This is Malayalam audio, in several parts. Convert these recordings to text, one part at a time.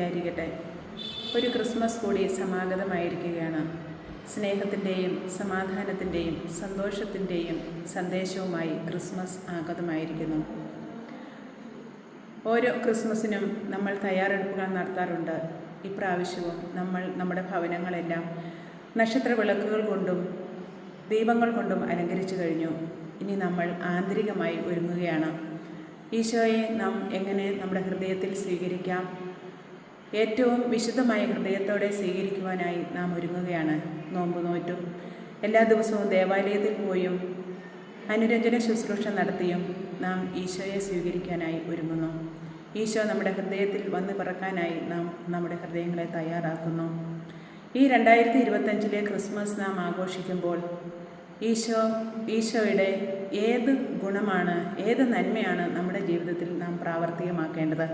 സ്തുതിയായിരിക്കട്ടെ. ഒരു ക്രിസ്മസ് കൂടി സമാഗതമായിരിക്കുകയാണ്. സ്നേഹത്തിൻ്റെയും സമാധാനത്തിൻ്റെയും സന്തോഷത്തിൻ്റെയും സന്ദേശവുമായി ക്രിസ്മസ് ആഗതമായിരിക്കുന്നു. ഓരോ ക്രിസ്മസിനും നമ്മൾ തയ്യാറെടുപ്പുകൾ നടത്താറുണ്ട്. ഇപ്രാവശ്യവും നമ്മൾ നമ്മുടെ ഭവനങ്ങളെല്ലാം നക്ഷത്ര വിളക്കുകൾ കൊണ്ടും ദീപങ്ങൾ കൊണ്ടും അലങ്കരിച്ചു കഴിഞ്ഞു. ഇനി നമ്മൾ ആന്തരികമായി ഒരുങ്ങുകയാണ്. ഈശോയെ നാം എങ്ങനെ നമ്മുടെ ഹൃദയത്തിൽ സ്വീകരിക്കാം? ഏറ്റവും വിശുദ്ധമായ ഹൃദയത്തോടെ സ്വീകരിക്കുവാനായി നാം ഒരുങ്ങുകയാണ്. നോമ്പ് നോറ്റും എല്ലാ ദിവസവും ദേവാലയത്തിൽ പോയും അനുരഞ്ജന ശുശ്രൂഷ നടത്തിയും നാം ഈശോയെ സ്വീകരിക്കാനായി ഒരുങ്ങുന്നു. ഈശോ നമ്മുടെ ഹൃദയത്തിൽ വന്ന് പിറക്കാനായി നാം നമ്മുടെ ഹൃദയങ്ങളെ തയ്യാറാക്കുന്നു. ഈ 2025 ക്രിസ്മസ് നാം ആഘോഷിക്കുമ്പോൾ ഈശോയുടെ ഏത് ഗുണമാണ്, ഏത് നന്മയാണ് നമ്മുടെ ജീവിതത്തിൽ നാം പ്രാവർത്തികമാക്കേണ്ടത്?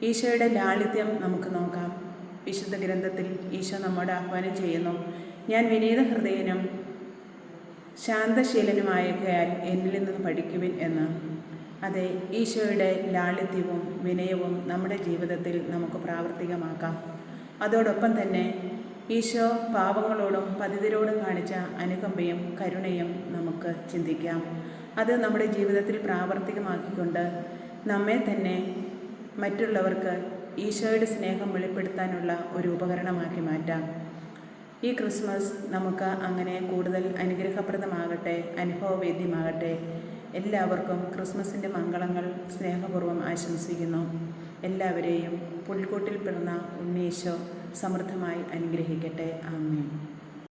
ഈശോയുടെ ലാളിത്യം നമുക്ക് നോക്കാം. വിശുദ്ധ ഗ്രന്ഥത്തിൽ ഈശോ നമ്മോട് ആഹ്വാനം ചെയ്യുന്നു, ഞാൻ വിനീത ഹൃദയനും ശാന്തശീലനുമായകയാൽ എന്നിൽ നിന്ന് പഠിക്കുവിൻ എന്ന്. അതെ, ഈശോയുടെ ലാളിത്യവും വിനയവും നമ്മുടെ ജീവിതത്തിൽ നമുക്ക് പ്രാവർത്തികമാക്കാം. അതോടൊപ്പം തന്നെ ഈശോ പാവങ്ങളോടും പതിതരോടും കാണിച്ച അനുകമ്പയും കരുണയും നമുക്ക് ചിന്തിക്കാം. അത് നമ്മുടെ ജീവിതത്തിൽ പ്രാവർത്തികമാക്കിക്കൊണ്ട് നമ്മെ തന്നെ മറ്റുള്ളവർക്ക് ഈശോയുടെ സ്നേഹം വെളിപ്പെടുത്താനുള്ള ഒരു ഉപകരണമാക്കി മാറ്റാം. ഈ ക്രിസ്മസ് നമുക്ക് അങ്ങനെ കൂടുതൽ അനുഗ്രഹപ്രദമാകട്ടെ, അനുഭവവേദ്യമാകട്ടെ. എല്ലാവർക്കും ക്രിസ്മസിൻ്റെ മംഗളങ്ങൾ സ്നേഹപൂർവ്വം ആശംസിക്കുന്നു. എല്ലാവരെയും പുൽക്കൂട്ടിൽ പിറന്ന ഉണ്ണീശോ സമൃദ്ധമായി അനുഗ്രഹിക്കട്ടെ. ആമേൻ.